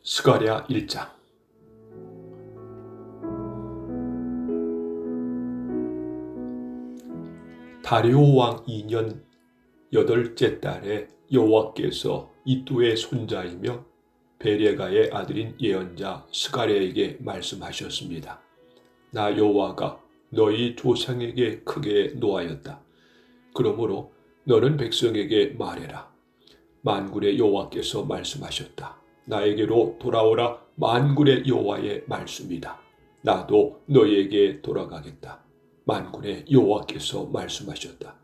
스가랴 1장. 다리오 왕 2년 8째 달에 여호와께서 이도의 손자이며 베레가의 아들인 예언자 스가랴에게 말씀하셨습니다. 나 여호와가 너희 조상에게 크게 노하였다. 그러므로 너는 백성에게 말해라. 만군의 여호와께서 말씀하셨다. 나에게로 돌아오라. 만군의 여호와의 말씀이다. 나도 너희에게 돌아가겠다. 만군의 여호와께서 말씀하셨다.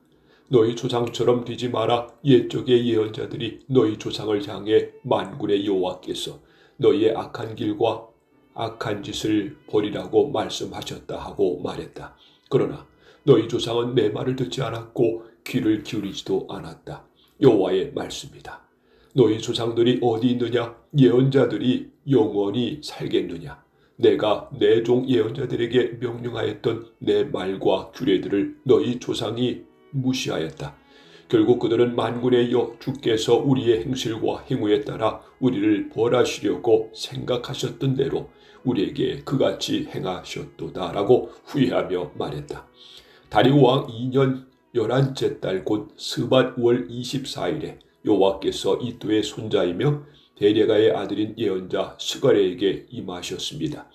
너희 조상처럼 되지 마라. 옛적의 예언자들이 너희 조상을 향해 만군의 여호와께서 너희의 악한 길과 악한 짓을 버리라고 말씀하셨다 하고 말했다. 그러나 너희 조상은 내 말을 듣지 않았고 귀를 기울이지도 않았다. 여호와의 말씀이다. 너희 조상들이 어디 있느냐? 예언자들이 영원히 살겠느냐? 내가 내 종 예언자들에게 명령하였던 내 말과 규례들을 너희 조상이 무시하였다. 결국 그들은 만군의 주께서 우리의 행실과 행위에 따라 우리를 벌하시려고 생각하셨던 대로 우리에게 그같이 행하셨도다라고 후회하며 말했다. 다리오 왕 2년 11째 달 곧 스밧 월 24일에 여호와께서 이도의 손자이며 베레가의 아들인 예언자 스가랴에게 임하셨습니다.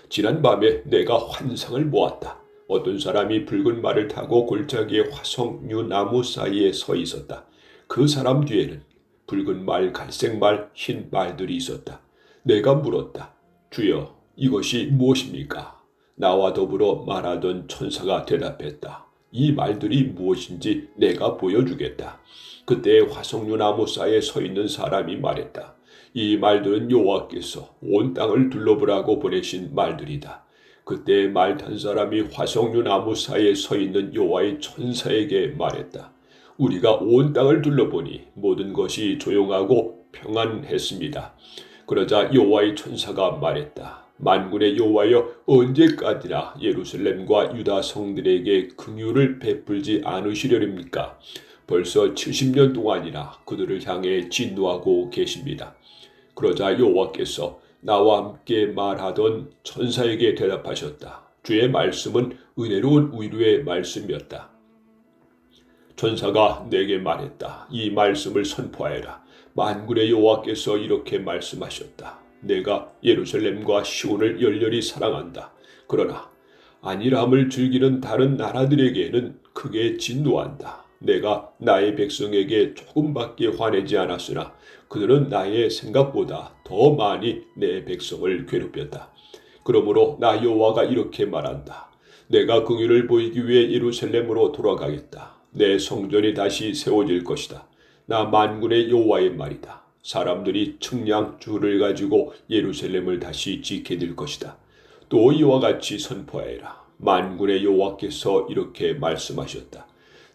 지난 밤에 내가 환상을 보았다. 어떤 사람이 붉은 말을 타고 골짜기의 화석류 나무 사이에 서 있었다. 그 사람 뒤에는 붉은 말, 갈색 말, 흰 말들이 있었다. 내가 물었다. 주여, 이것이 무엇입니까? 나와 더불어 말하던 천사가 대답했다. 이 말들이 무엇인지 내가 보여주겠다. 그때 화석류 나무 사이에 서 있는 사람이 말했다. 이 말들은 여호와께서 온 땅을 둘러보라고 보내신 말들이다. 그때 말 탄 사람이 화석류 나무 사이에 서 있는 여호와의 천사에게 말했다. 우리가 온 땅을 둘러보니 모든 것이 조용하고 평안했습니다. 그러자 여호와의 천사가 말했다. 만군의 여호와여, 언제까지나 예루살렘과 유다 성들에게 긍휼을 베풀지 않으시려립니까? 벌써 70년 동안이나 그들을 향해 진노하고 계십니다. 그러자 여호와께서 나와 함께 말하던 천사에게 대답하셨다. 주의 말씀은 은혜로운 위로의 말씀이었다. 천사가 내게 말했다. 이 말씀을 선포하여라. 만군의 여호와께서 이렇게 말씀하셨다. 내가 예루살렘과 시온을 열렬히 사랑한다. 그러나 안일함을 즐기는 다른 나라들에게는 크게 진노한다. 내가 나의 백성에게 조금밖에 화내지 않았으나 그들은 나의 생각보다 더 많이 내 백성을 괴롭혔다. 그러므로 나 여호와가 이렇게 말한다. 내가 긍휼을 보이기 위해 예루살렘으로 돌아가겠다. 내 성전이 다시 세워질 것이다. 나 만군의 여호와의 말이다. 사람들이 측량줄을 가지고 예루살렘을 다시 지게 될 것이다. 또 이와 같이 선포하여라. 만군의 여호와께서 이렇게 말씀하셨다.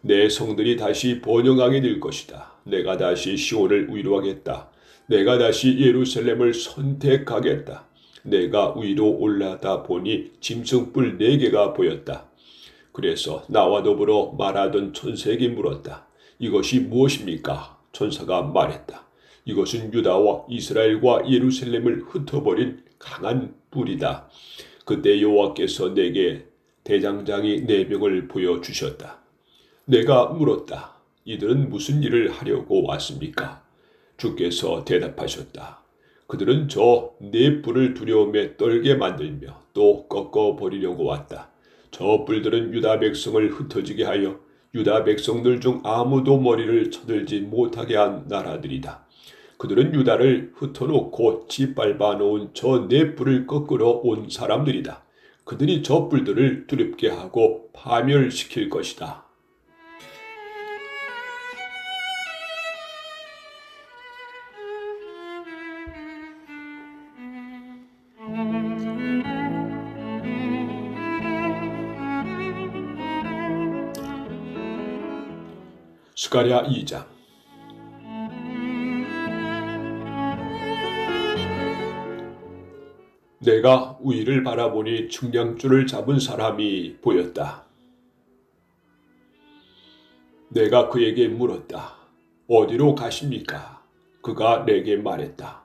내 성들이 다시 번영하게 될 것이다. 내가 다시 시온을 위로하겠다. 내가 다시 예루살렘을 선택하겠다. 내가 위로 올라다 보니 짐승뿔 4개가 보였다. 그래서 나와 더불어 말하던 천사에게 물었다. 이것이 무엇입니까? 천사가 말했다. 이것은 유다와 이스라엘과 예루살렘을 흩어버린 강한 불이다. 그때 여호와께서 내게 대장장이 4명을 보여주셨다. 내가 물었다. 이들은 무슨 일을 하려고 왔습니까? 주께서 대답하셨다. 그들은 저 네 뿔을 두려움에 떨게 만들며 또 꺾어버리려고 왔다. 저 뿔들은 유다 백성을 흩어지게 하여 유다 백성들 중 아무도 머리를 쳐들지 못하게 한 나라들이다. 그들은 유다를 흩어놓고 짓밟아 놓은 저 네 뿔을 꺾으러 온 사람들이다. 그들이 저 뿔들을 두렵게 하고 파멸시킬 것이다. 스가랴 2장. 내가 위를 바라보니 측량줄을 잡은 사람이 보였다. 내가 그에게 물었다. 어디로 가십니까? 그가 내게 말했다.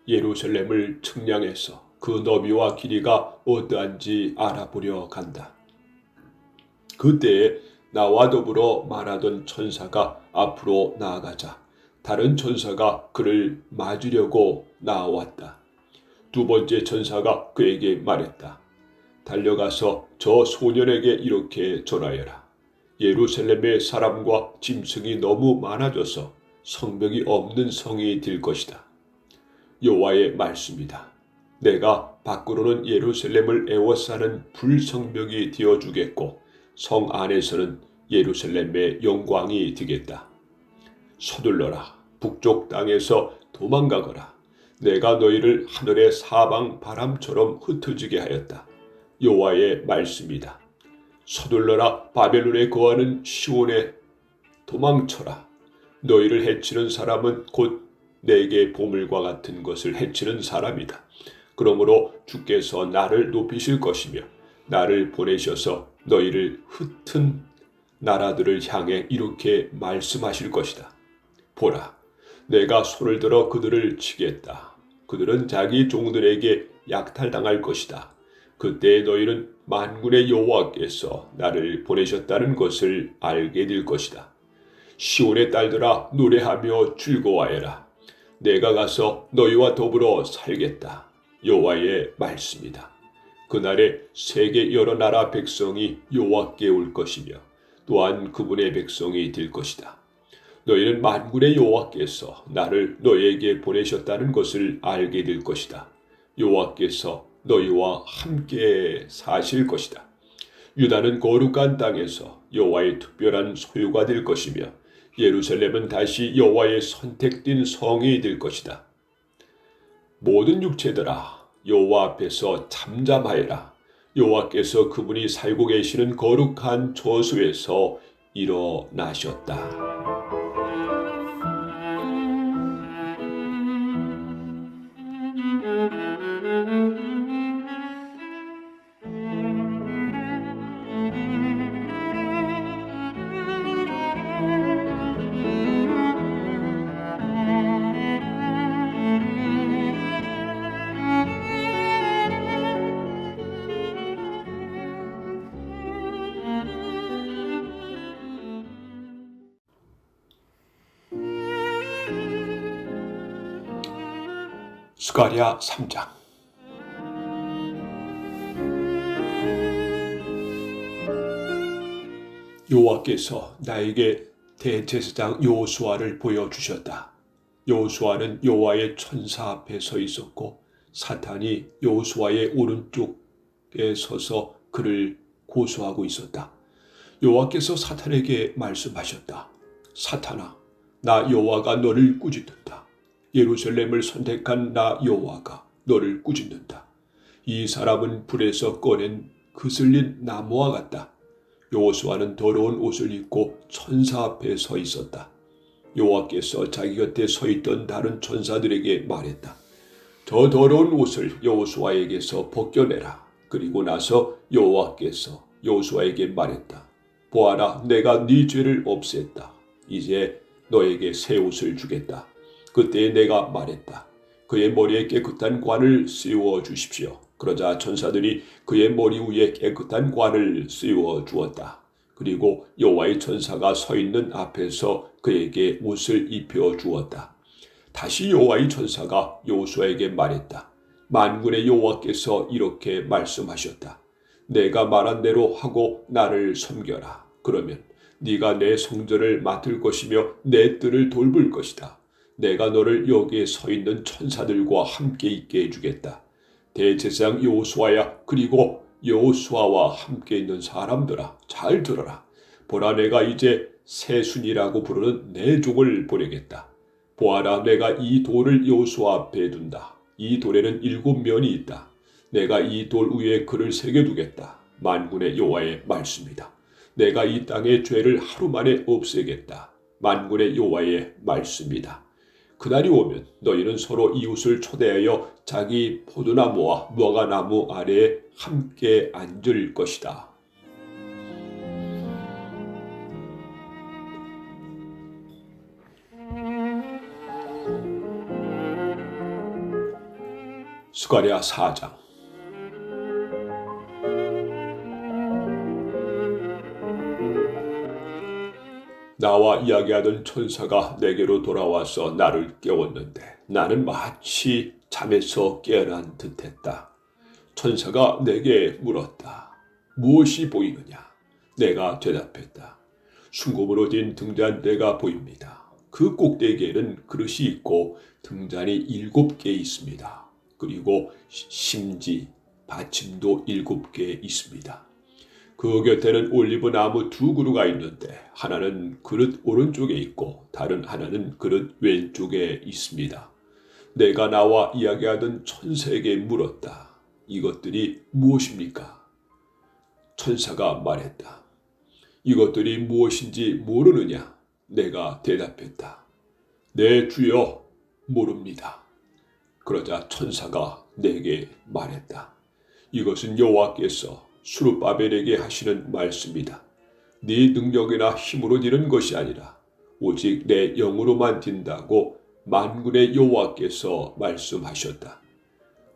예루살렘을 측량해서 그 너비와 길이가 어떠한지 알아보려 간다. 그때에 나와 더불어 말하던 천사가 앞으로 나아가자 다른 천사가 그를 맞으려고 나아왔다. 두 번째 천사가 그에게 말했다. 달려가서 저 소년에게 이렇게 전하여라. 예루살렘의 사람과 짐승이 너무 많아져서 성벽이 없는 성이 될 것이다. 여호와의 말씀이다. 내가 밖으로는 예루살렘을 애워싸는 불성벽이 되어주겠고 성 안에서는 예루살렘의 영광이 되겠다. 서둘러라. 북쪽 땅에서 도망가거라. 내가 너희를 하늘의 사방 바람처럼 흩어지게 하였다. 여호와의 말씀이다. 서둘러라. 바벨론에 거하는 시온에 도망쳐라. 너희를 해치는 사람은 곧 내게 보물과 같은 것을 해치는 사람이다. 그러므로 주께서 나를 높이실 것이며 나를 보내셔서 너희를 흩은 나라들을 향해 이렇게 말씀하실 것이다. 보라, 내가 손을 들어 그들을 치겠다. 그들은 자기 종들에게 약탈당할 것이다. 그때 너희는 만군의 여호와께서 나를 보내셨다는 것을 알게 될 것이다. 시온의 딸들아 노래하며 즐거워하여라. 내가 가서 너희와 더불어 살겠다. 여호와의 말씀이다. 그날에 세계 여러 나라 백성이 여호와께 올 것이며 또한 그분의 백성이 될 것이다. 너희는 만군의 여호와께서 나를 너희에게 보내셨다는 것을 알게 될 것이다. 여호와께서 너희와 함께 사실 것이다. 유다는 거룩한 땅에서 여호와의 특별한 소유가 될 것이며 예루살렘은 다시 여호와의 선택된 성이 될 것이다. 모든 육체들아 여호와 앞에서 잠잠하여라. 여호와께서 그분이 살고 계시는 거룩한 저수에서 일어나셨다. 스가랴 3장. 여호와께서 나에게 대제사장 여호수아를 보여주셨다. 여호수아는 여호와의 천사 앞에 서 있었고 사탄이 여호수아의 오른쪽에 서서 그를 고소하고 있었다. 여호와께서 사탄에게 말씀하셨다. 사탄아, 나 여호와가 너를 꾸짖는다. 예루살렘을 선택한 나 여호와가 너를 꾸짖는다. 이 사람은 불에서 꺼낸 그슬린 나무와 같다. 여호수아는 더러운 옷을 입고 천사 앞에 서 있었다. 여호와께서 자기 곁에 서 있던 다른 천사들에게 말했다. 저 더러운 옷을 여호수아에게서 벗겨내라. 그리고 나서 여호와께서 여호수아에게 말했다. 보아라, 내가 네 죄를 없앴다. 이제 너에게 새 옷을 주겠다. 그때 내가 말했다. 그의 머리에 깨끗한 관을 씌워 주십시오. 그러자 천사들이 그의 머리 위에 깨끗한 관을 씌워 주었다. 그리고 여호와의 천사가 서 있는 앞에서 그에게 옷을 입혀 주었다. 다시 여호와의 천사가 여호수아에게 말했다. 만군의 여호와께서 이렇게 말씀하셨다. 내가 말한 대로 하고 나를 섬겨라. 그러면 네가 내 성전을 맡을 것이며 내 뜰을 돌볼 것이다. 내가 너를 여기에 서 있는 천사들과 함께 있게 해주겠다. 대제사장 여호수아야, 그리고 여호수아와 함께 있는 사람들아, 잘 들어라. 보라, 내가 이제 새순이라고 부르는 내 종을 보내겠다. 보아라, 내가 이 돌을 여호수아 앞에 둔다. 이 돌에는 7면이 있다. 내가 이 돌 위에 글을 새겨두겠다. 만군의 여호와의 말씀이다. 내가 이 땅의 죄를 하루 만에 없애겠다. 만군의 여호와의 말씀이다. 그날이 오면 너희는 서로 이웃을 초대하여 자기 포도나무와 무화과나무 아래에 함께 앉을 것이다. 스가랴 4장. 나와 이야기하던 천사가 내게로 돌아와서 나를 깨웠는데 나는 마치 잠에서 깨어난 듯했다. 천사가 내게 물었다. 무엇이 보이느냐? 내가 대답했다. 순금으로 된 등잔대가 보입니다. 그 꼭대기에는 그릇이 있고 등잔이 7개 있습니다. 그리고 심지, 받침도 7개 있습니다. 그 곁에는 올리브 나무 2그루가 있는데 하나는 그릇 오른쪽에 있고 다른 하나는 그릇 왼쪽에 있습니다. 내가 나와 이야기하던 천사에게 물었다. 이것들이 무엇입니까? 천사가 말했다. 이것들이 무엇인지 모르느냐? 내가 대답했다. 네, 주여, 모릅니다. 그러자 천사가 내게 말했다. 이것은 여호와께서 스룹바벨에게 하시는 말씀이다. 네 능력이나 힘으로 되는 것이 아니라 오직 내 영으로만 된다고 만군의 여호와께서 말씀하셨다.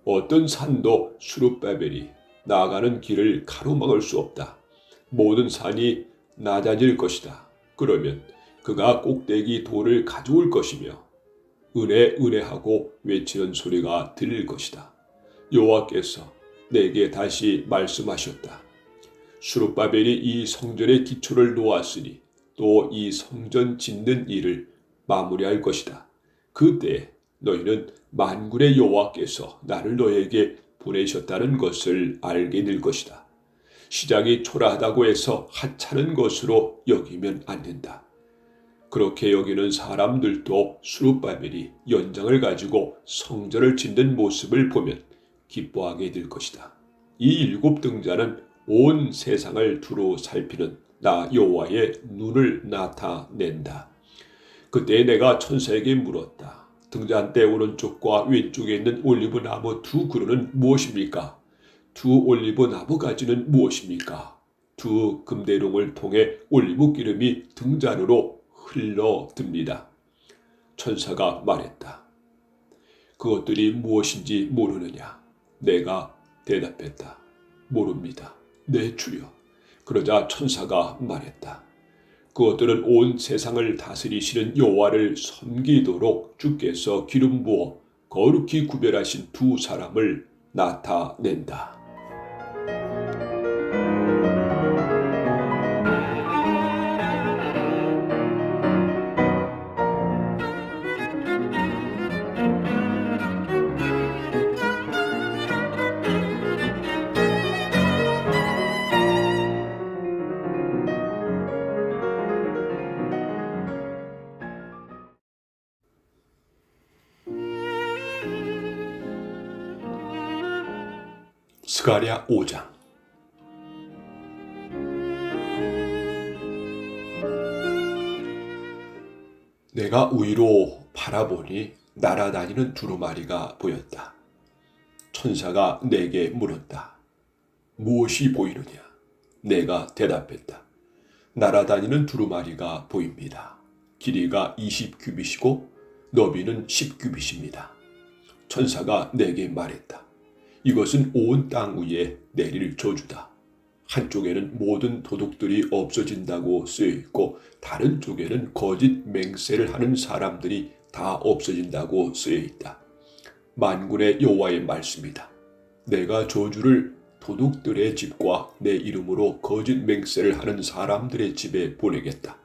어떤 산도 스룹바벨이 나아가는 길을 가로막을 수 없다. 모든 산이 낮아질 것이다. 그러면 그가 꼭대기 돌을 가져올 것이며 은혜하고 외치는 소리가 들릴 것이다. 여호와께서 내게 다시 말씀하셨다. 스룹바벨이 이 성전의 기초를 놓았으니 또 이 성전 짓는 일을 마무리할 것이다. 그때 너희는 만군의 여호와께서 나를 너에게 보내셨다는 것을 알게 될 것이다. 시작이 초라하다고 해서 하찮은 것으로 여기면 안 된다. 그렇게 여기는 사람들도 스룹바벨이 연장을 가지고 성전을 짓는 모습을 보면 기뻐하게 될 것이다. 이 7등잔은 온 세상을 두루 살피는 나 여호와의 눈을 나타낸다. 그때 내가 천사에게 물었다. 등잔대 오른쪽과 왼쪽에 있는 올리브 나무 2그루는 무엇입니까? 2 올리브 나무 가지는 무엇입니까? 2 금대롱을 통해 올리브 기름이 등잔으로 흘러듭니다. 천사가 말했다. 그것들이 무엇인지 모르느냐? 내가 대답했다. 모릅니다. 네, 주여. 그러자 천사가 말했다. 그것들은 온 세상을 다스리시는 여호와를 섬기도록 주께서 기름 부어 거룩히 구별하신 2 사람을 나타낸다. 스가랴 5장. 내가 위로 바라보니 날아다니는 두루마리가 보였다. 천사가 내게 물었다. 무엇이 보이느냐? 내가 대답했다. 날아다니는 두루마리가 보입니다. 길이가 20규빗이고 너비는 10규빗입니다. 천사가 내게 말했다. 이것은 온 땅 위에 내릴 저주다. 한쪽에는 모든 도둑들이 없어진다고 쓰여있고 다른 쪽에는 거짓 맹세를 하는 사람들이 다 없어진다고 쓰여있다. 만군의 여호와의 말씀이다. 내가 저주를 도둑들의 집과 내 이름으로 거짓 맹세를 하는 사람들의 집에 보내겠다.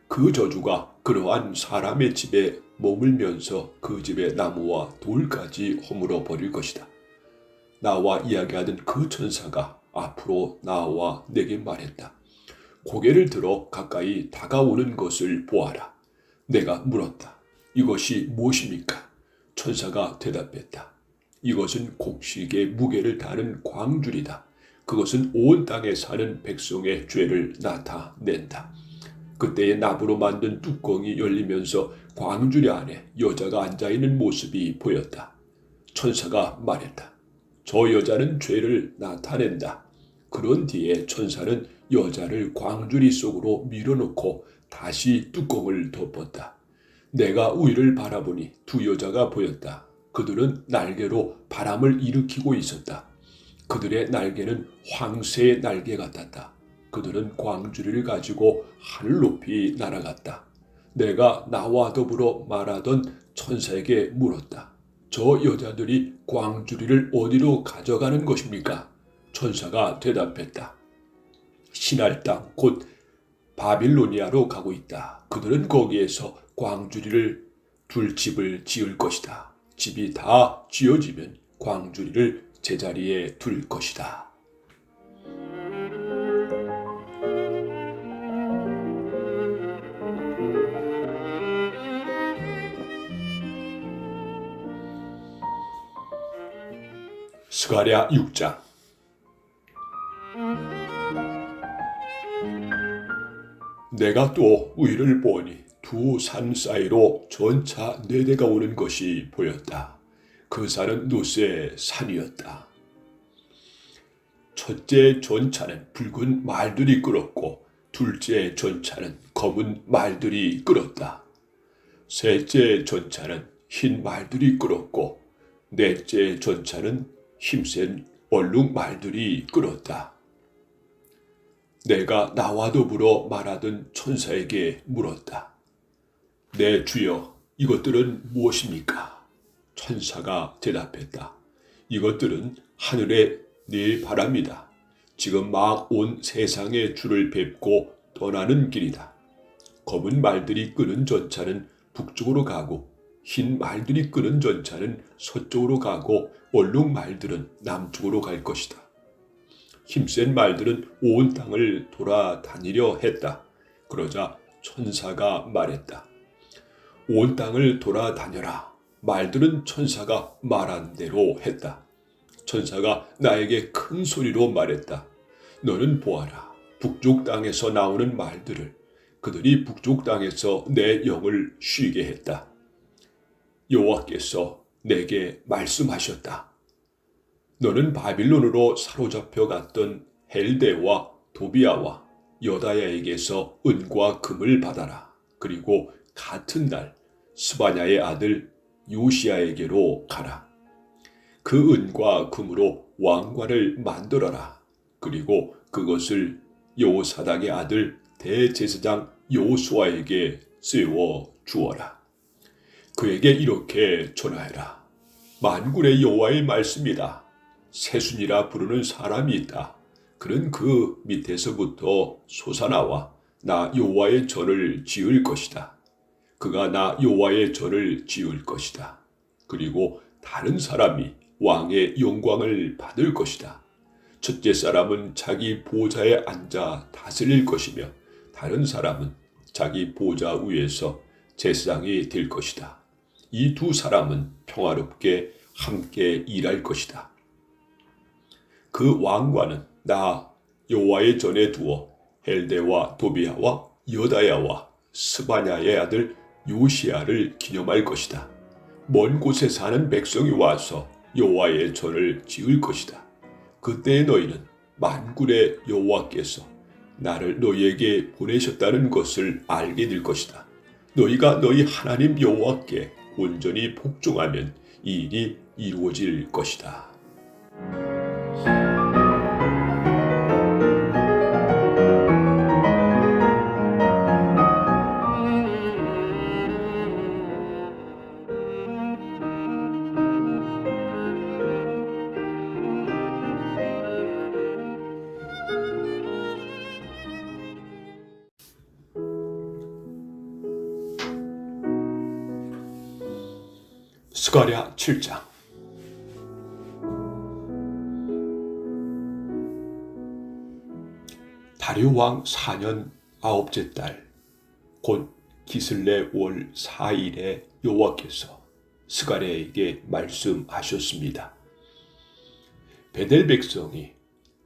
그 저주가 그러한 사람의 집에 머물면서 그 집의 나무와 돌까지 허물어 버릴 것이다. 나와 이야기하던 그 천사가 앞으로 나와 내게 말했다. 고개를 들어 가까이 다가오는 것을 보아라. 내가 물었다. 이것이 무엇입니까? 천사가 대답했다. 이것은 곡식의 무게를 다는 광줄이다. 그것은 온 땅에 사는 백성의 죄를 나타낸다. 그때의 나무로 만든 뚜껑이 열리면서 광줄 안에 여자가 앉아있는 모습이 보였다. 천사가 말했다. 저 여자는 죄를 나타낸다. 그런 뒤에 천사는 여자를 광주리 속으로 밀어넣고 다시 뚜껑을 덮었다. 내가 위를 바라보니 2 여자가 보였다. 그들은 날개로 바람을 일으키고 있었다. 그들의 날개는 황새의 날개 같았다. 그들은 광주리를 가지고 하늘 높이 날아갔다. 내가 나와 더불어 말하던 천사에게 물었다. 저 여자들이 광주리를 어디로 가져가는 것입니까? 천사가 대답했다. 신할 땅 곧 바빌로니아로 가고 있다. 그들은 거기에서 광주리를 둘 집을 지을 것이다. 집이 다 지어지면 광주리를 제자리에 둘 것이다. 스가랴 6장. 내가 또 위를 보니 두 산 사이로 전차 4대가 오는 것이 보였다. 그 산은 노스의 산이었다. 첫째 전차는 붉은 말들이 끌었고 둘째 전차는 검은 말들이 끌었다. 셋째 전차는 흰 말들이 끌었고 넷째 전차는 힘센 얼룩 말들이 끌었다. 내가 나와 더불어 말하던 천사에게 물었다. 내 주여, 이것들은 무엇입니까? 천사가 대답했다. 이것들은 하늘의 네 바람이다. 지금 막 온 세상의 주를 뵙고 떠나는 길이다. 검은 말들이 끄는 전차는 북쪽으로 가고 흰 말들이 끄는 전차는 서쪽으로 가고 얼룩 말들은 남쪽으로 갈 것이다. 힘센 말들은 온 땅을 돌아다니려 했다. 그러자 천사가 말했다. 온 땅을 돌아다녀라. 말들은 천사가 말한 대로 했다. 천사가 나에게 큰 소리로 말했다. 너는 보아라. 북쪽 땅에서 나오는 말들을. 그들이 북쪽 땅에서 내 영을 쉬게 했다. 여호와께서 내게 말씀하셨다. 너는 바빌론으로 사로잡혀 갔던 헬데와 도비아와 여다야에게서 은과 금을 받아라. 그리고 같은 날 스바냐의 아들 요시야에게로 가라. 그 은과 금으로 왕관을 만들어라. 그리고 그것을 여호사닥의 아들 대제사장 여호수아에게 세워 주어라. 그에게 이렇게 전하여라. 만군의 여호와의 말씀이다. 세순이라 부르는 사람이 있다. 그는 그 밑에서부터 솟아나와 나 여호와의 전을 지을 것이다. 그가 나 여호와의 전을 지을 것이다. 그리고 다른 사람이 왕의 영광을 받을 것이다. 첫째 사람은 자기 보좌에 앉아 다스릴 것이며 다른 사람은 자기 보좌 위에서 제사장이 될 것이다. 이 두 사람은 평화롭게 함께 일할 것이다. 그 왕관은 나 여호와의 전에 두어 헬데와 도비아와 여다야와 스바냐의 아들 요시야를 기념할 것이다. 먼 곳에 사는 백성이 와서 여호와의 전을 지을 것이다. 그때 너희는 만군의 여호와께서 나를 너희에게 보내셨다는 것을 알게 될 것이다. 너희가 너희 하나님 여호와께 온전히 복종하면 이 일이 이루어질 것이다. 스가랴 7장. 다리오 왕 4년 9째 달 곧 기슬레 월 4일에 여호와께서 스가랴에게 말씀하셨습니다. 베델 백성이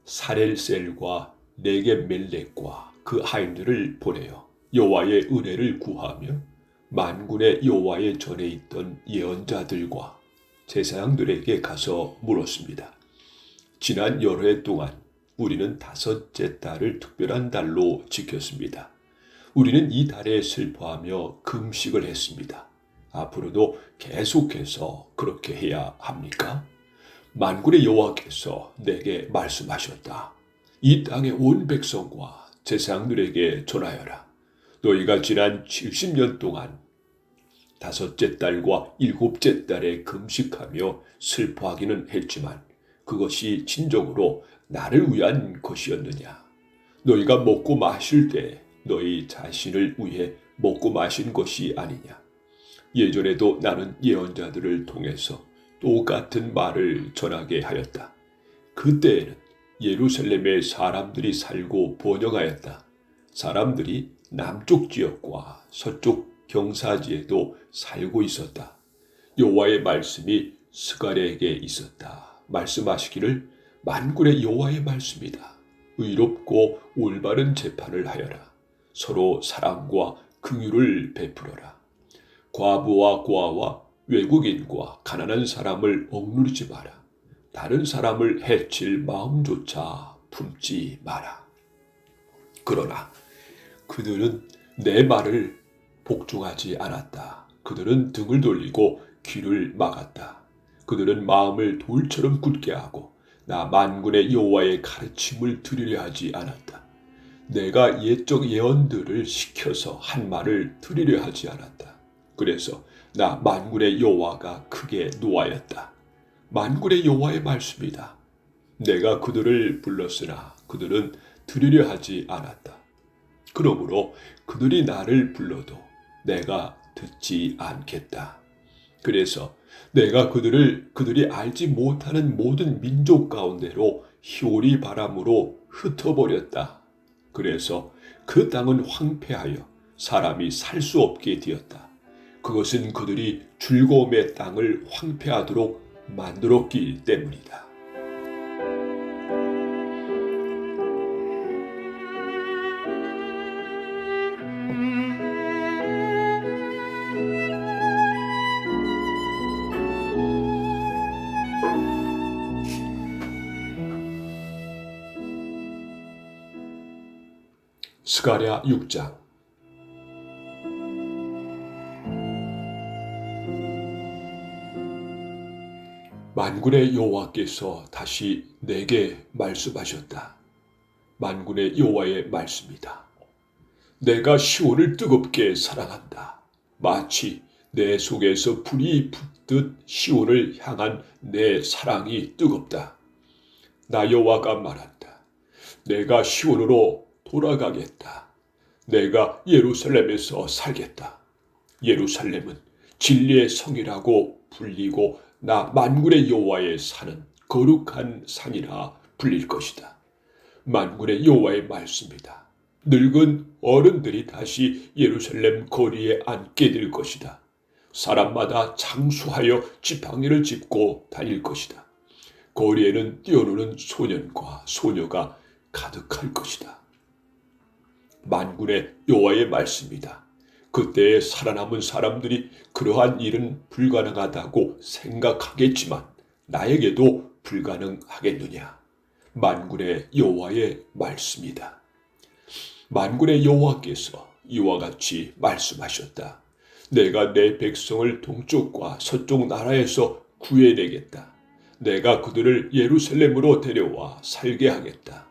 사렐셀과 네겝멜렉과 그 하인들을 보내어 여호와의 은혜를 구하며 만군의 여호와의 전에 있던 예언자들과 제사장들에게 가서 물었습니다. 지난 여러 해 동안 우리는 5째 달을 특별한 달로 지켰습니다. 우리는 이 달에 슬퍼하며 금식을 했습니다. 앞으로도 계속해서 그렇게 해야 합니까? 만군의 여호와께서 내게 말씀하셨다. 이 땅의 온 백성과 제사장들에게 전하여라. 너희가 지난 70년 동안 다섯째 달과 일곱째 달에 금식하며 슬퍼하기는 했지만 그것이 진정으로 나를 위한 것이었느냐? 너희가 먹고 마실 때 너희 자신을 위해 먹고 마신 것이 아니냐? 예전에도 나는 예언자들을 통해서 똑같은 말을 전하게 하였다. 그때에는 예루살렘에 사람들이 살고 번영하였다. 사람들이 남쪽 지역과 서쪽 경사지에도 살고 있었다. 여호와의 말씀이 스가랴에게 있었다. 말씀하시기를 만군의 여호와의 말씀이다. 의롭고 올바른 재판을 하여라. 서로 사랑과 긍휼을 베풀어라. 과부와 고아와 외국인과 가난한 사람을 억누르지 마라. 다른 사람을 해칠 마음조차 품지 마라. 그러나 그들은 내 말을 복종하지 않았다. 그들은 등을 돌리고 귀를 막았다. 그들은 마음을 돌처럼 굳게 하고 나 만군의 여호와의 가르침을 들으려 하지 않았다. 내가 옛적 예언들을 시켜서 한 말을 들으려 하지 않았다. 그래서 나 만군의 여호와가 크게 노하였다. 만군의 여호와의 말씀이다. 내가 그들을 불렀으나 그들은 들으려 하지 않았다. 그러므로 그들이 나를 불러도 내가 듣지 않겠다. 그래서 내가 그들이 알지 못하는 모든 민족 가운데로 희오리 바람으로 흩어버렸다. 그래서 그 땅은 황폐하여 사람이 살 수 없게 되었다. 그것은 그들이 즐거움의 땅을 황폐하도록 만들었기 때문이다. 스가랴 6장. 만군의 여호와께서 다시 내게 말씀하셨다. 만군의 여호와의 말씀이다. 내가 시온을 뜨겁게 사랑한다. 마치 내 속에서 불이 붙듯 시온을 향한 내 사랑이 뜨겁다. 나 여호와가 말한다. 내가 시온으로 돌아가겠다. 내가 예루살렘에서 살겠다. 예루살렘은 진리의 성이라고 불리고 나 만군의 여호와의 산은 거룩한 산이라 불릴 것이다. 만군의 여호와의 말씀이다. 늙은 어른들이 다시 예루살렘 거리에 앉게 될 것이다. 사람마다 장수하여 지팡이를 짚고 다닐 것이다. 거리에는 뛰어노는 소년과 소녀가 가득할 것이다. 만군의 여호와의 말씀이다. 그때에 살아남은 사람들이 그러한 일은 불가능하다고 생각하겠지만 나에게도 불가능하겠느냐? 만군의 여호와의 말씀이다. 만군의 여호와께서 이와 같이 말씀하셨다. 내가 내 백성을 동쪽과 서쪽 나라에서 구해내겠다. 내가 그들을 예루살렘으로 데려와 살게 하겠다.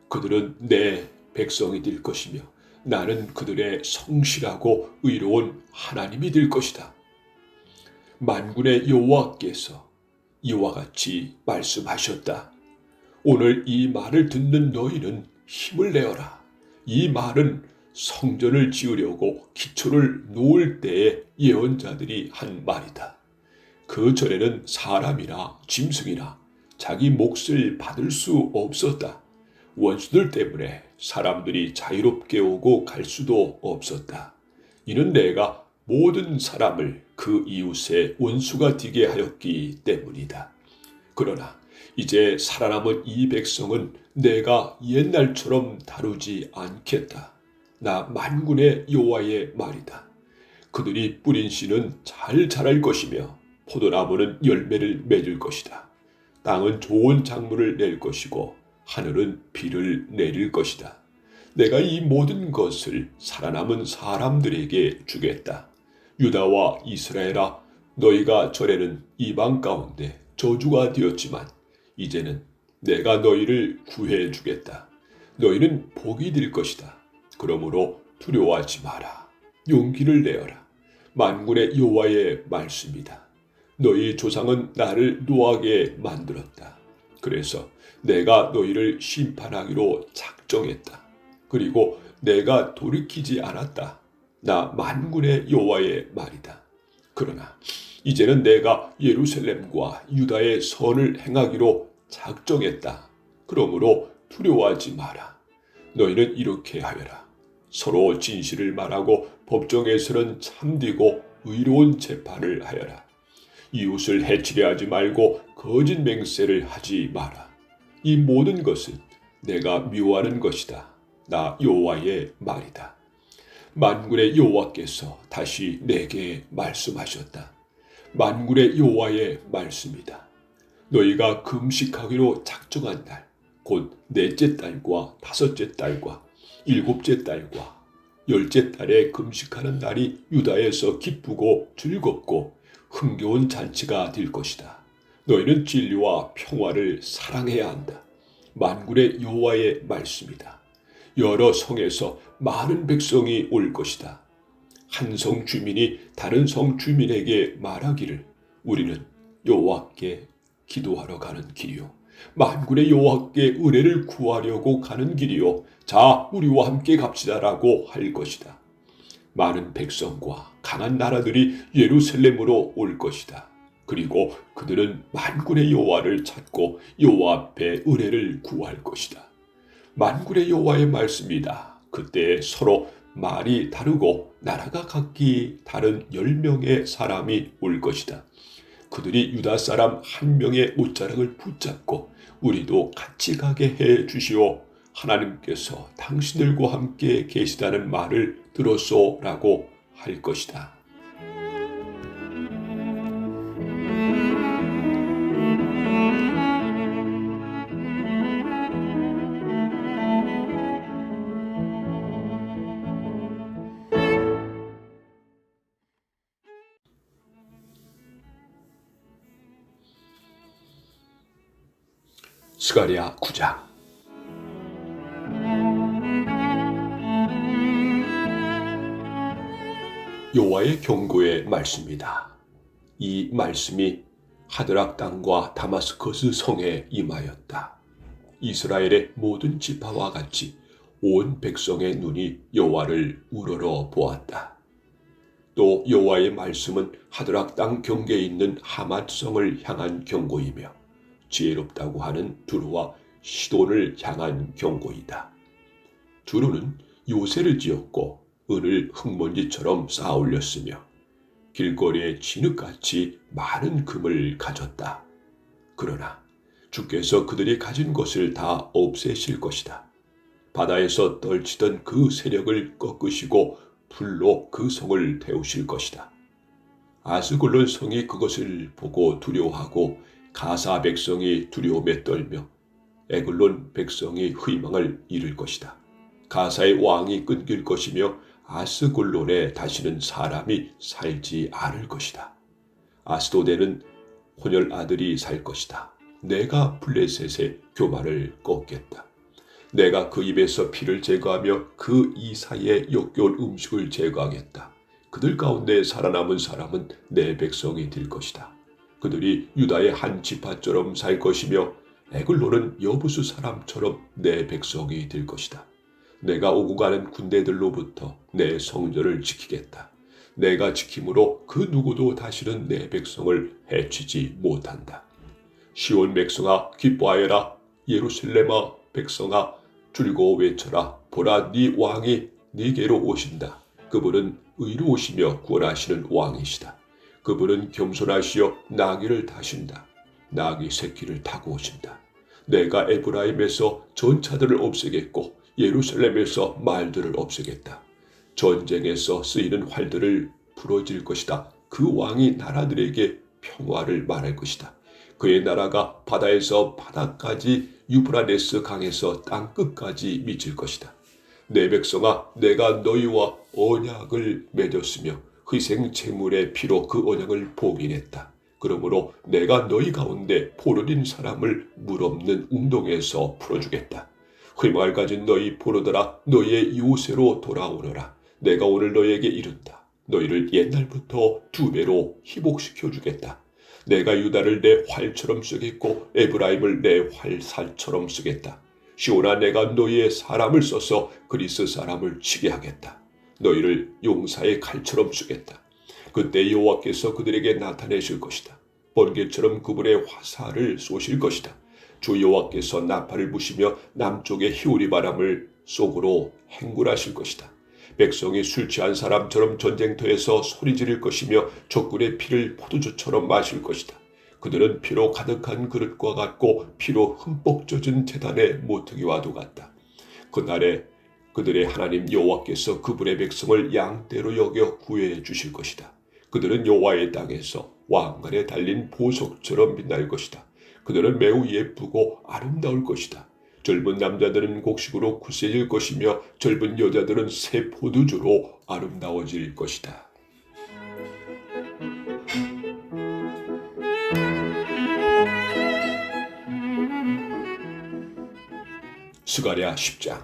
그들은 내 백성이 될 것이며 나는 그들의 성실하고 의로운 하나님이 될 것이다. 만군의 여호와께서 이와 같이 말씀하셨다. 오늘 이 말을 듣는 너희는 힘을 내어라. 이 말은 성전을 지으려고 기초를 놓을 때에 예언자들이 한 말이다. 그 전에는 사람이나 짐승이나 자기 몫을 받을 수 없었다. 원수들 때문에 사람들이 자유롭게 오고 갈 수도 없었다. 이는 내가 모든 사람을 그 이웃의 원수가 되게 하였기 때문이다. 그러나 이제 살아남은 이 백성은 내가 옛날처럼 다루지 않겠다. 나 만군의 여호와의 말이다. 그들이 뿌린 씨는 잘 자랄 것이며 포도나무는 열매를 맺을 것이다. 땅은 좋은 작물을 낼 것이고 하늘은 비를 내릴 것이다. 내가 이 모든 것을 살아남은 사람들에게 주겠다. 유다와 이스라엘아, 너희가 전에는 이방 가운데 저주가 되었지만 이제는 내가 너희를 구해 주겠다. 너희는 복이 될 것이다. 그러므로 두려워하지 마라. 용기를 내어라. 만군의 여호와의 말씀이다. 너희 조상은 나를 노하게 만들었다. 그래서 내가 너희를 심판하기로 작정했다. 그리고 내가 돌이키지 않았다. 나 만군의 여호와의 말이다. 그러나 이제는 내가 예루살렘과 유다의 선을 행하기로 작정했다. 그러므로 두려워하지 마라. 너희는 이렇게 하여라. 서로 진실을 말하고 법정에서는 참되고 의로운 재판을 하여라. 이웃을 해치려 하지 말고 거짓 맹세를 하지 마라. 이 모든 것은 내가 미워하는 것이다. 나 여호와의 말이다. 만군의 여호와께서 다시 내게 말씀하셨다. 만군의 여호와의 말씀이다. 너희가 금식하기로 작정한 날, 곧 넷째 달과 다섯째 달과 일곱째 달과 열째 달에 금식하는 날이 유다에서 기쁘고 즐겁고 흥겨운 잔치가 될 것이다. 너희는 진리와 평화를 사랑해야 한다. 만군의 여호와의 말씀이다. 여러 성에서 많은 백성이 올 것이다. 한 성 주민이 다른 성 주민에게 말하기를 우리는 여호와께 기도하러 가는 길이요. 만군의 여호와께 은혜를 구하려고 가는 길이요. 자, 우리와 함께 갑시다라고 할 것이다. 많은 백성과 강한 나라들이 예루살렘으로 올 것이다. 그리고 그들은 만군의 여호와를 찾고 여호와 앞에 은혜를 구할 것이다. 만군의 여호와의 말씀이다. 그때 서로 말이 다르고 나라가 각기 다른 10명의 사람이 올 것이다. 그들이 유다 사람 한 명의 옷자락을 붙잡고 우리도 같이 가게 해 주시오. 하나님께서 당신들과 함께 계시다는 말을 들었소라고 할 것이다. 스가랴 9장. 여호와의 경고의 말씀이다. 이 말씀이 하드락 땅과 다마스커스 성에 임하였다. 이스라엘의 모든 지파와 같이 온 백성의 눈이 여호와를 우러러 보았다. 또 여호와의 말씀은 하드락 땅 경계에 있는 하맛 성을 향한 경고이며 지혜롭다고 하는 두루와 시돈을 향한 경고이다. 두루는 요새를 지었고 은을 흙먼지처럼 쌓아 올렸으며 길거리에 진흙같이 많은 금을 가졌다. 그러나 주께서 그들이 가진 것을 다 없애실 것이다. 바다에서 떨치던 그 세력을 꺾으시고 불로 그 성을 태우실 것이다. 아스골론 성이 그것을 보고 두려워하고 가사 백성이 두려움에 떨며 에글론 백성이 희망을 잃을 것이다. 가사의 왕이 끊길 것이며 아스골론에 다시는 사람이 살지 않을 것이다. 아스도데는 혼혈 아들이 살 것이다. 내가 블레셋의 교만을 꺾겠다. 내가 그 입에서 피를 제거하며 그 이사이에 역겨운 음식을 제거하겠다. 그들 가운데 살아남은 사람은 내 백성이 될 것이다. 그들이 유다의 한 지파처럼 살 것이며 에글론은 여부수 사람처럼 내 백성이 될 것이다. 내가 오고 가는 군대들로부터 내 성전을 지키겠다. 내가 지킴으로 그 누구도 다시는 내 백성을 해치지 못한다. 시온 백성아 기뻐하여라. 예루살렘아 백성아 줄고 외쳐라. 보라, 네 왕이 네게로 오신다. 그분은 의로우시며 구원하시는 왕이시다. 그분은 겸손하시어 나귀를 타신다. 나귀 새끼를 타고 오신다. 내가 에브라임에서 전차들을 없애겠고 예루살렘에서 말들을 없애겠다. 전쟁에서 쓰이는 활들을 부러질 것이다. 그 왕이 나라들에게 평화를 말할 것이다. 그의 나라가 바다에서 바다까지 유브라데스 강에서 땅끝까지 미칠 것이다. 내 백성아, 내가 너희와 언약을 맺었으며 희생 제물의 피로 그 언약을 봉인했다. 그러므로 내가 너희 가운데 포로된 사람을 물 없는 웅덩이에서 풀어주겠다. 희망을 가진 너희 포로들아, 너희의 요새로 돌아오너라. 내가 오늘 너희에게 이른다. 너희를 옛날부터 2배로 희복시켜 주겠다. 내가 유다를 내 활처럼 쓰겠고 에브라임을 내 활살처럼 쓰겠다. 시온아, 내가 너희의 사람을 써서 그리스 사람을 치게 하겠다. 너희를 용사의 칼처럼 쓰겠다. 그때 여호와께서 그들에게 나타내실 것이다. 번개처럼 그분의 화살을 쏘실 것이다. 주 여호와께서 나팔을 부시며 남쪽의 희오리 바람을 속으로 행군하실 것이다. 백성이 술 취한 사람처럼 전쟁터에서 소리 지를 것이며 적군의 피를 포도주처럼 마실 것이다. 그들은 피로 가득한 그릇과 같고 피로 흠뻑 젖은 제단의 모퉁이와도 같다. 그날에 그들의 하나님 여호와께서 그분의 백성을 양떼로 여겨 구해해 주실 것이다. 그들은 여호와의 땅에서 왕관에 달린 보석처럼 빛날 것이다. 그들은 매우 예쁘고 아름다울 것이다. 젊은 남자들은 곡식으로 굳세질 것이며 젊은 여자들은 새 포도주로 아름다워질 것이다. 스가랴 10장.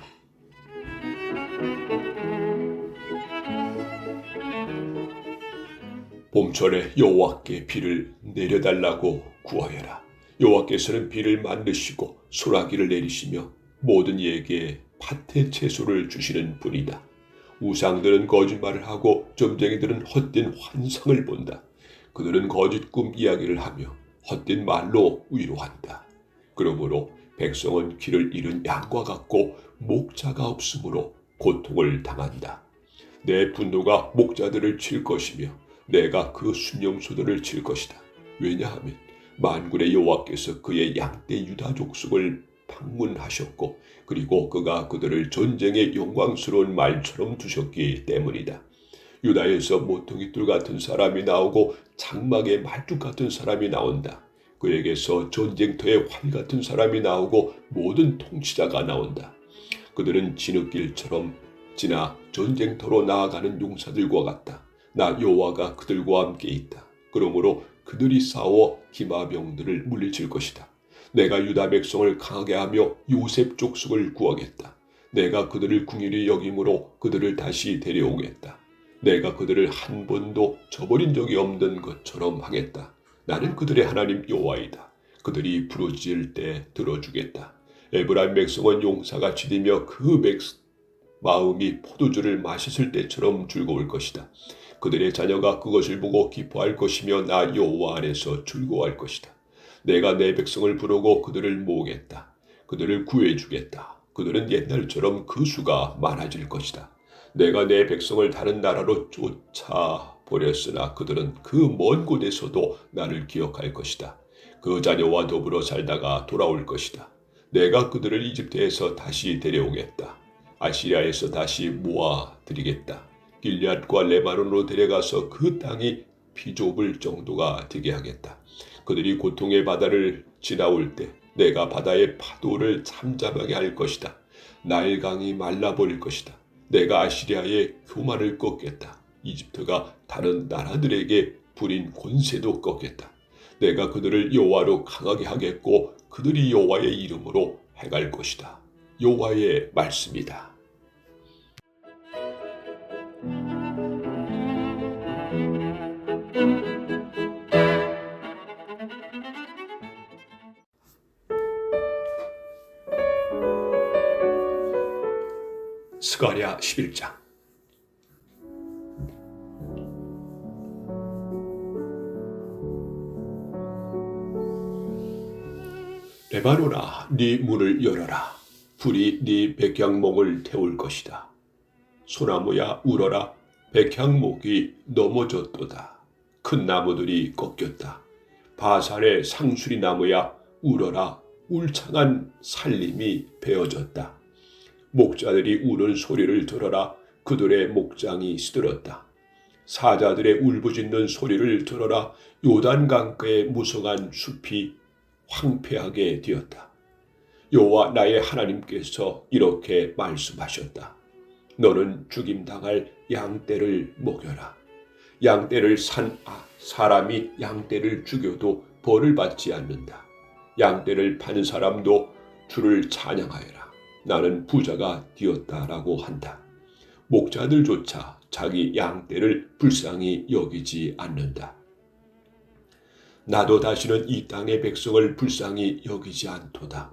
봄철에 여호와께 비를 내려달라고 구하여라. 여호와께서는 비를 만드시고 소라기를 내리시며 모든 이에게 밭의 채소를 주시는 분이다. 우상들은 거짓말을 하고 점쟁이들은 헛된 환상을 본다. 그들은 거짓 꿈 이야기를 하며 헛된 말로 위로한다. 그러므로 백성은 길을 잃은 양과 같고 목자가 없으므로 고통을 당한다. 내 분노가 목자들을 칠 것이며 내가 그 순념소들을 칠 것이다. 왜냐하면 만군의 여호와께서 그의 양떼 유다 족속을 방문하셨고 그리고 그가 그들을 전쟁의 영광스러운 말처럼 두셨기 때문이다. 유다에서 모퉁이돌 같은 사람이 나오고 장막의 말뚝 같은 사람이 나온다. 그에게서 전쟁터의 활 같은 사람이 나오고 모든 통치자가 나온다. 그들은 진흙길처럼 지나 전쟁터로 나아가는 용사들과 같다. 나 여호와가 그들과 함께 있다. 그러므로 그들이 싸워 기마병들을 물리칠 것이다. 내가 유다 백성을 강하게 하며 요셉 족속을 구하겠다. 내가 그들을 긍휼히 여김으로 그들을 다시 데려오겠다. 내가 그들을 한 번도 저버린 적이 없는 것처럼 하겠다. 나는 그들의 하나님 여호와이다. 그들이 부르짖을 때 들어주겠다. 에브라임 백성은 용사같이 뛰며 그 마음이 포도주를 마셨을 때처럼 즐거울 것이다. 그들의 자녀가 그것을 보고 기뻐할 것이며 나 여호와 안에서 즐거워할 것이다. 내가 내 백성을 부르고 그들을 모으겠다. 그들을 구해주겠다. 그들은 옛날처럼 그 수가 많아질 것이다. 내가 내 백성을 다른 나라로 쫓아버렸으나 그들은 그 먼 곳에서도 나를 기억할 것이다. 그 자녀와 더불어 살다가 돌아올 것이다. 내가 그들을 이집트에서 다시 데려오겠다. 아시리아에서 다시 모아드리겠다. 길앗과 레바논으로 데려가서 그 땅이 비좁을 정도가 되게 하겠다. 그들이 고통의 바다를 지나올 때 내가 바다의 파도를 잠잠하게 할 것이다. 나일강이 말라버릴 것이다. 내가 아시리아의 교만을 꺾겠다. 이집트가 다른 나라들에게 부린 권세도 꺾겠다. 내가 그들을 여호와로 강하게 하겠고 그들이 여호와의 이름으로 행할 것이다. 여호와의 말씀이다. 스가랴 11장. 레바논아, 네 문을 열어라. 불이 네 백향목을 태울 것이다. 소나무야 울어라. 백향목이 넘어졌도다. 큰 나무들이 꺾였다. 바산의 상수리 나무야 울어라. 울창한 살림이 베어졌다. 목자들이 우는 소리를 들어라. 그들의 목장이 시들었다. 사자들의 울부짖는 소리를 들어라. 요단강가의 무성한 숲이 황폐하게 되었다. 여호와 나의 하나님께서 이렇게 말씀하셨다. 너는 죽임당할 양떼를 먹여라. 양떼를 산 사람이 양떼를 죽여도 벌을 받지 않는다. 양떼를 판 사람도 주를 찬양하여라. 나는 부자가 되었다라고 한다. 목자들조차 자기 양떼를 불쌍히 여기지 않는다. 나도 다시는 이 땅의 백성을 불쌍히 여기지 않도다.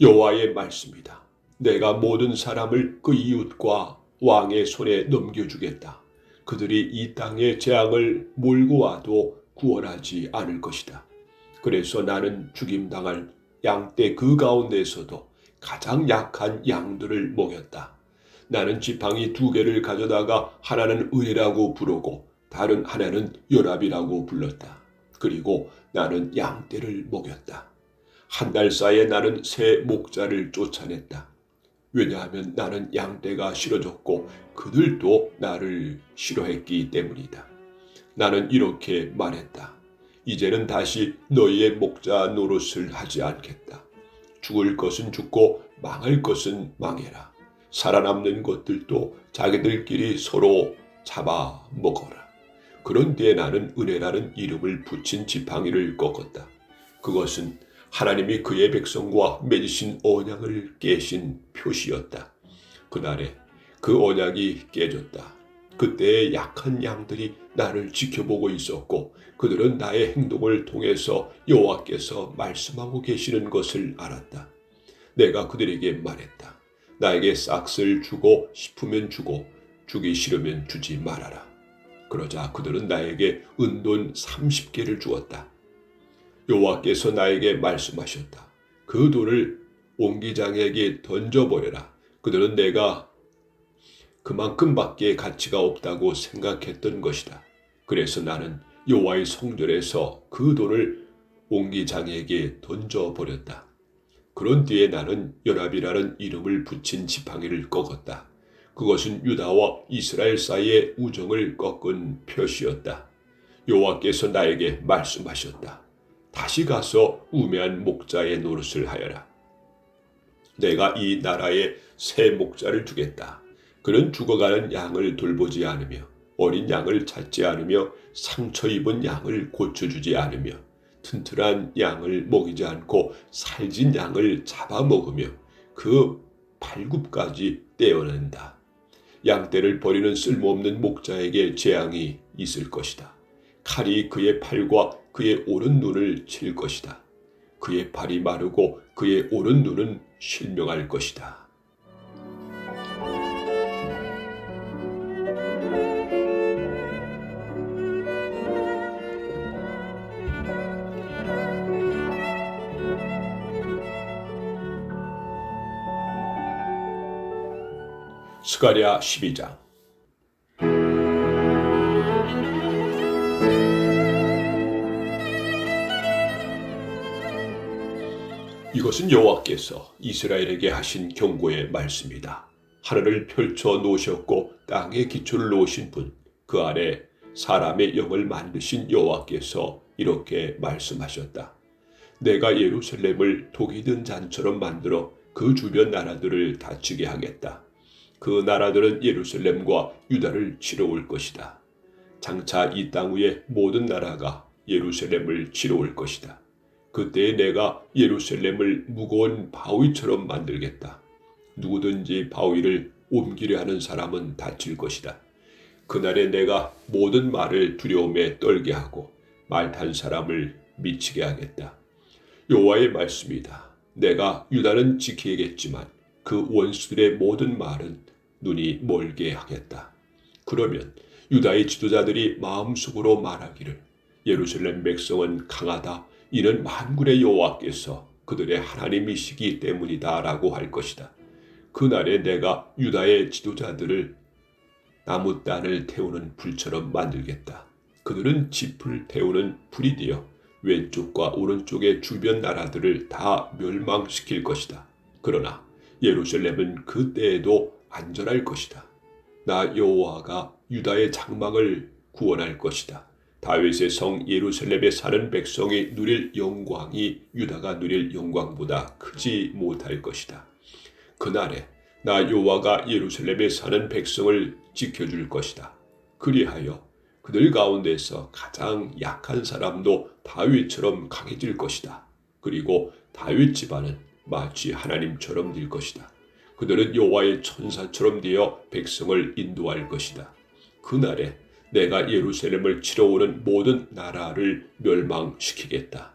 여호와의 말씀이다. 내가 모든 사람을 그 이웃과 왕의 손에 넘겨주겠다. 그들이 이 땅의 재앙을 몰고 와도 구원하지 않을 것이다. 그래서 나는 죽임당할 양떼 그 가운데서도 가장 약한 양들을 먹였다. 나는 지팡이 2개를 가져다가 하나는 은혜라고 부르고 다른 하나는 연합이라고 불렀다. 그리고 나는 양떼를 먹였다. 한 달 사이에 나는 새 목자를 쫓아냈다. 왜냐하면 나는 양떼가 싫어졌고 그들도 나를 싫어했기 때문이다. 나는 이렇게 말했다. 이제는 다시 너희의 목자 노릇을 하지 않겠다. 죽을 것은 죽고 망할 것은 망해라. 살아남는 것들도 자기들끼리 서로 잡아먹어라. 그런 뒤에 나는 은혜라는 이름을 붙인 지팡이를 꺾었다. 그것은 하나님이 그의 백성과 맺으신 언약을 깨신 표시였다. 그날에 그 언약이 깨졌다. 그때의 약한 양들이 나를 지켜보고 있었고 그들은 나의 행동을 통해서 여호와께서 말씀하고 계시는 것을 알았다. 내가 그들에게 말했다. 나에게 싹을 주고 싶으면 주고 주기 싫으면 주지 말아라. 그러자 그들은 나에게 은돈 30개를 주었다. 여호와께서 나에게 말씀하셨다. 그 돈을 옹기장에게 던져버려라. 그들은 내가 그만큼밖에 가치가 없다고 생각했던 것이다. 그래서 나는 여호와의 성전에서 그 돈을 옹기장에게 던져버렸다. 그런 뒤에 나는 연합이라는 이름을 붙인 지팡이를 꺾었다. 그것은 유다와 이스라엘 사이의 우정을 꺾은 표시였다. 여호와께서 나에게 말씀하셨다. 다시 가서 우매한 목자의 노릇을 하여라. 내가 이 나라에 새 목자를 주겠다. 그는 죽어가는 양을 돌보지 않으며 어린 양을 찾지 않으며 상처 입은 양을 고쳐주지 않으며 튼튼한 양을 먹이지 않고 살진 양을 잡아먹으며 그 발굽까지 떼어낸다. 양떼를 버리는 쓸모없는 목자에게 재앙이 있을 것이다. 칼이 그의 팔과 그의 오른 눈을 칠 것이다. 그의 팔이 마르고 그의 오른 눈은 실명할 것이다. 스가랴 12장. 이것은 여호와께서 이스라엘에게 하신 경고의 말씀이다. 하늘을 펼쳐 놓으셨고 땅에 기초를 놓으신 분, 그 아래 사람의 영을 만드신 여호와께서 이렇게 말씀하셨다. 내가 예루살렘을 독이 든 잔처럼 만들어 그 주변 나라들을 다치게 하겠다. 그 나라들은 예루살렘과 유다를 치러 올 것이다. 장차 이 땅 위의 모든 나라가 예루살렘을 치러 올 것이다. 그때에 내가 예루살렘을 무거운 바위처럼 만들겠다. 누구든지 바위를 옮기려 하는 사람은 다칠 것이다. 그날에 내가 모든 말을 두려움에 떨게 하고 말 탄 사람을 미치게 하겠다. 여호와의 말씀이다. 내가 유다는 지키겠지만 그 원수들의 모든 말은 눈이 멀게 하겠다. 그러면 유다의 지도자들이 마음속으로 말하기를 예루살렘 백성은 강하다. 이는 만군의 여호와께서 그들의 하나님이시기 때문이다 라고 할 것이다. 그날에 내가 유다의 지도자들을 나무단을 태우는 불처럼 만들겠다. 그들은 짚을 태우는 불이 되어 왼쪽과 오른쪽의 주변 나라들을 다 멸망시킬 것이다. 그러나 예루살렘은 그때에도 안전할 것이다. 나 여호와가 유다의 장막을 구원할 것이다. 다윗의 성 예루살렘에 사는 백성이 누릴 영광이 유다가 누릴 영광보다 크지 못할 것이다. 그날에 나 여호와가 예루살렘에 사는 백성을 지켜줄 것이다. 그리하여 그들 가운데서 가장 약한 사람도 다윗처럼 강해질 것이다. 그리고 다윗 집안은 마치 하나님처럼 될 것이다. 그들은 여호와의 천사처럼 되어 백성을 인도할 것이다. 그날에 내가 예루살렘을 치러 오는 모든 나라를 멸망시키겠다.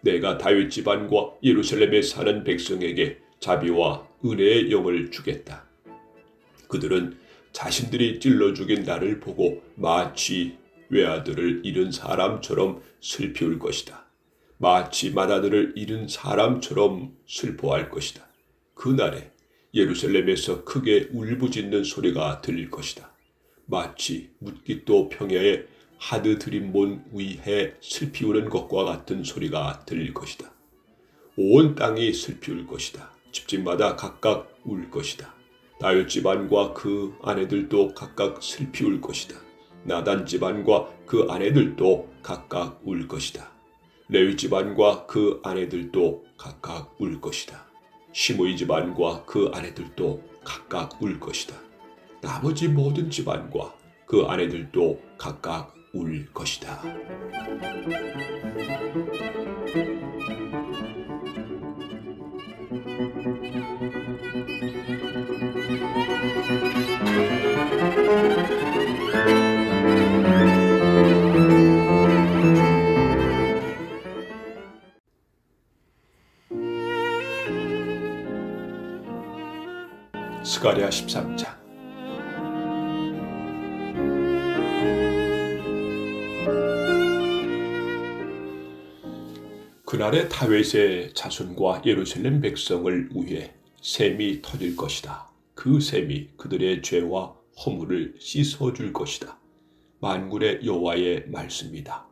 내가 다윗 집안과 예루살렘에 사는 백성에게 자비와 은혜의 영을 주겠다. 그들은 자신들이 찔러 죽인 나를 보고 마치 외아들을 잃은 사람처럼 슬피 울 것이다. 마치 맏아들을 잃은 사람처럼 슬퍼할 것이다. 그날에 예루살렘에서 크게 울부짖는 소리가 들릴 것이다. 마치 뭇깃도 평야에 하드 드림몬 위에 슬피 우는 것과 같은 소리가 들릴 것이다. 온 땅이 슬피 울 것이다. 집집마다 각각 울 것이다. 다윗 집안과 그 아내들도 각각 슬피 울 것이다. 나단 집안과 그 아내들도 각각 울 것이다. 레위 집안과 그 아내들도 각각 울 것이다. 시므이 집안과 그 아내들도 각각 울 것이다. 나머지 모든 집안과 그 아내들도 각각 울 것이다. 스가랴 13장. 그날에 다윗의 자손과 예루살렘 백성을 위해 샘이 터질 것이다. 그 샘이 그들의 죄와 허물을 씻어줄 것이다. 만군의 여호와의 말씀이다.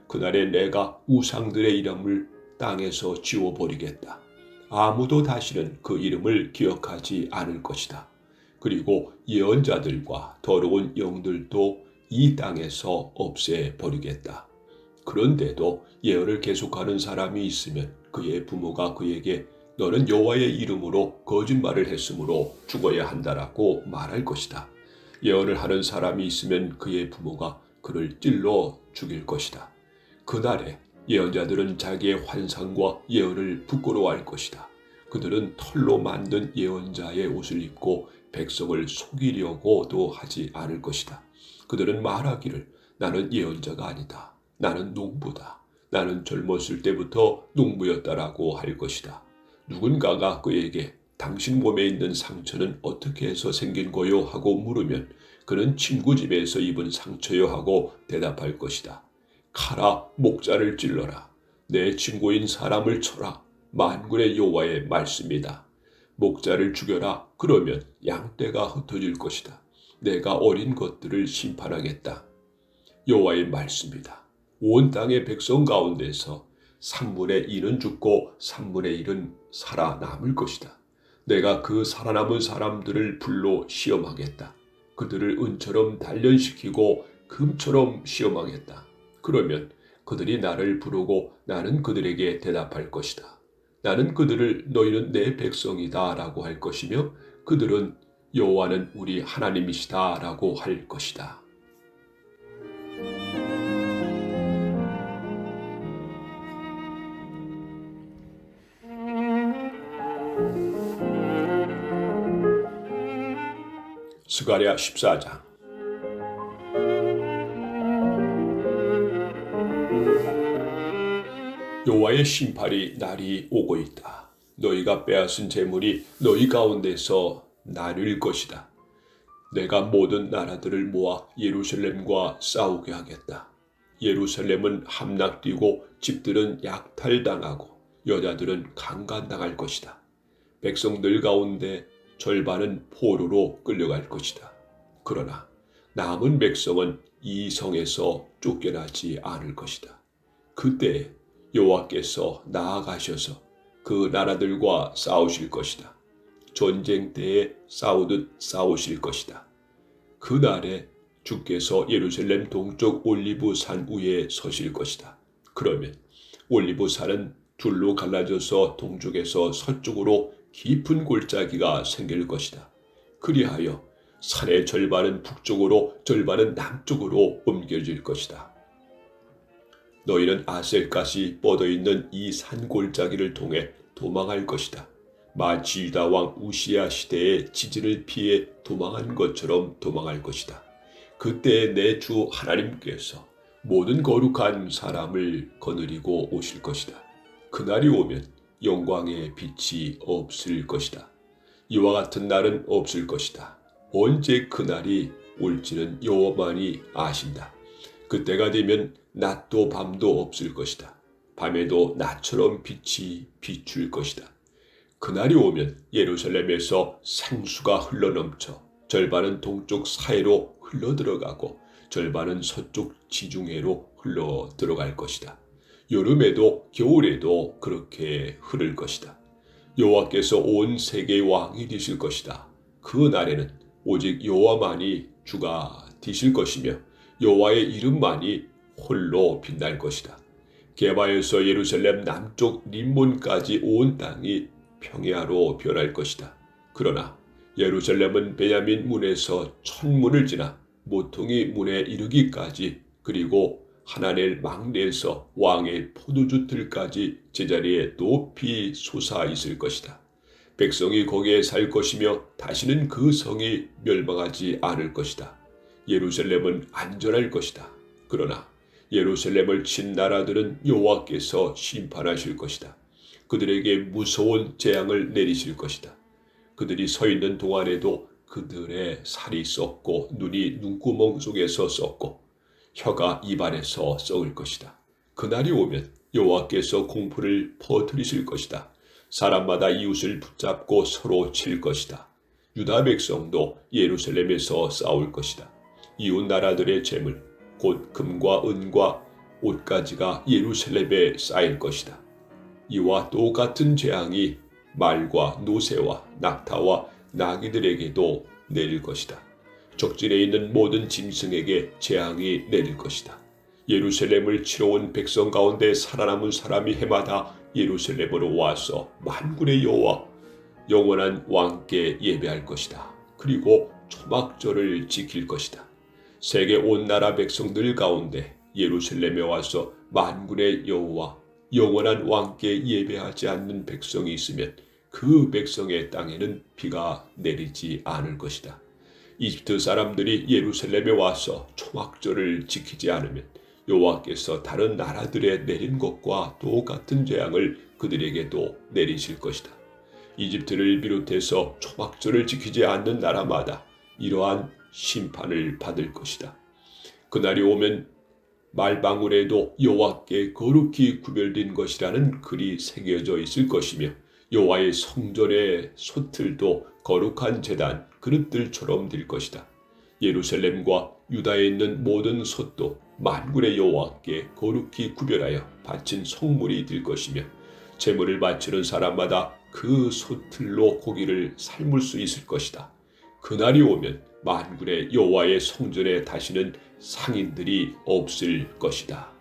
그날에 내가 우상들의 이름을 땅에서 지워버리겠다. 아무도 다시는 그 이름을 기억하지 않을 것이다. 그리고 예언자들과 더러운 영들도 이 땅에서 없애버리겠다. 그런데도 예언을 계속하는 사람이 있으면 그의 부모가 그에게 너는 여호와의 이름으로 거짓말을 했으므로 죽어야 한다라고 말할 것이다. 예언을 하는 사람이 있으면 그의 부모가 그를 찔러 죽일 것이다. 그날에 예언자들은 자기의 환상과 예언을 부끄러워할 것이다. 그들은 털로 만든 예언자의 옷을 입고 백성을 속이려고도 하지 않을 것이다. 그들은 말하기를 나는 예언자가 아니다. 나는 농부다. 나는 젊었을 때부터 농부였다라고 할 것이다. 누군가가 그에게 당신 몸에 있는 상처는 어떻게 해서 생긴 거요? 하고 물으면 그는 친구 집에서 입은 상처요 하고 대답할 것이다. 가라, 목자를 찔러라. 내 친구인 사람을 쳐라. 만군의 여호와의 말씀이다. 목자를 죽여라. 그러면 양떼가 흩어질 것이다. 내가 어린 것들을 심판하겠다. 여호와의 말씀이다. 온 땅의 백성 가운데서 3분의 1은 죽고 3분의 1은 살아남을 것이다. 내가 그 살아남은 사람들을 불로 시험하겠다. 그들을 은처럼 단련시키고 금처럼 시험하겠다. 그러면 그들이 나를 부르고 나는 그들에게 대답할 것이다. 나는 그들을 너희는 내 백성이다 라고 할 것이며 그들은 여호와는 우리 하나님이시다 라고 할 것이다. 스가랴 14장. 여호와의 심판이 날이 오고 있다. 너희가 빼앗은 재물이 너희 가운데서 나뉠 것이다. 내가 모든 나라들을 모아 예루살렘과 싸우게 하겠다. 예루살렘은 함락되고 집들은 약탈당하고 여자들은 강간당할 것이다. 백성들 가운데 절반은 포로로 끌려갈 것이다. 그러나 남은 백성은 이 성에서 쫓겨나지 않을 것이다. 그때 여호와께서 나아가셔서 그 나라들과 싸우실 것이다. 전쟁 때에 싸우듯 싸우실 것이다. 그날에 주께서 예루살렘 동쪽 올리브 산 위에 서실 것이다. 그러면 올리브 산은 둘로 갈라져서 동쪽에서 서쪽으로 깊은 골짜기가 생길 것이다. 그리하여 산의 절반은 북쪽으로 절반은 남쪽으로 옮겨질 것이다. 너희는 아셀갓이 뻗어있는 이 산골짜기를 통해 도망할 것이다. 마치 유다 왕 우시야 시대의 지진을 피해 도망한 것처럼 도망할 것이다. 그때 내 주 하나님께서 모든 거룩한 사람을 거느리고 오실 것이다. 그날이 오면 영광의 빛이 없을 것이다. 이와 같은 날은 없을 것이다. 언제 그날이 올지는 여호와만이 아신다. 그때가 되면 낮도 밤도 없을 것이다. 밤에도 낮처럼 빛이 비출 것이다. 그날이 오면 예루살렘에서 생수가 흘러넘쳐 절반은 동쪽 사해로 흘러들어가고 절반은 서쪽 지중해로 흘러들어갈 것이다. 여름에도 겨울에도 그렇게 흐를 것이다. 여호와께서 온 세계의 왕이 되실 것이다. 그 날에는 오직 여호와만이 주가 되실 것이며 여호와의 이름만이 홀로 빛날 것이다. 게바에서 예루살렘 남쪽 림몬까지 온 땅이 평야로 변할 것이다. 그러나 예루살렘은 베냐민 문에서 천문을 지나 모퉁이 문에 이르기까지 그리고 하나넬 망대에서 왕의 포도주 틀까지 제자리에 높이 솟아 있을 것이다. 백성이 거기에 살 것이며 다시는 그 성이 멸망하지 않을 것이다. 예루살렘은 안전할 것이다. 그러나 예루살렘을 친 나라들은 여호와께서 심판하실 것이다. 그들에게 무서운 재앙을 내리실 것이다. 그들이 서 있는 동안에도 그들의 살이 썩고 눈이 눈구멍 속에서 썩고 혀가 입안에서 썩을 것이다. 그날이 오면 여호와께서 공포를 퍼뜨리실 것이다. 사람마다 이웃을 붙잡고 서로 칠 것이다. 유다 백성도 예루살렘에서 싸울 것이다. 이웃 나라들의 재물, 곧 금과 은과 옷가지가 예루살렘에 쌓일 것이다. 이와 똑같은 재앙이 말과 노새와 낙타와 나귀들에게도 내릴 것이다. 적진에 있는 모든 짐승에게 재앙이 내릴 것이다. 예루살렘을 치러 온 백성 가운데 살아남은 사람이 해마다 예루살렘으로 와서 만군의 여호와 영원한 왕께 예배할 것이다. 그리고 초막절을 지킬 것이다. 세계 온 나라 백성들 가운데 예루살렘에 와서 만군의 여호와 영원한 왕께 예배하지 않는 백성이 있으면 그 백성의 땅에는 비가 내리지 않을 것이다. 이집트 사람들이 예루살렘에 와서 초막절을 지키지 않으면 여호와께서 다른 나라들에 내린 것과 똑같은 재앙을 그들에게도 내리실 것이다. 이집트를 비롯해서 초막절을 지키지 않는 나라마다 이러한 심판을 받을 것이다. 그날이 오면 말방울에도 여호와께 거룩히 구별된 것이라는 글이 새겨져 있을 것이며 여호와의 성전의 솥들도 거룩한 제단 그릇들처럼 될 것이다. 예루살렘과 유다에 있는 모든 솥도 만군의 여호와께 거룩히 구별하여 바친 성물이 될 것이며 제물을 바치는 사람마다 그 솥들로 고기를 삶을 수 있을 것이다. 그날이 오면 만군의 여호와의 성전에 다시는 상인들이 없을 것이다.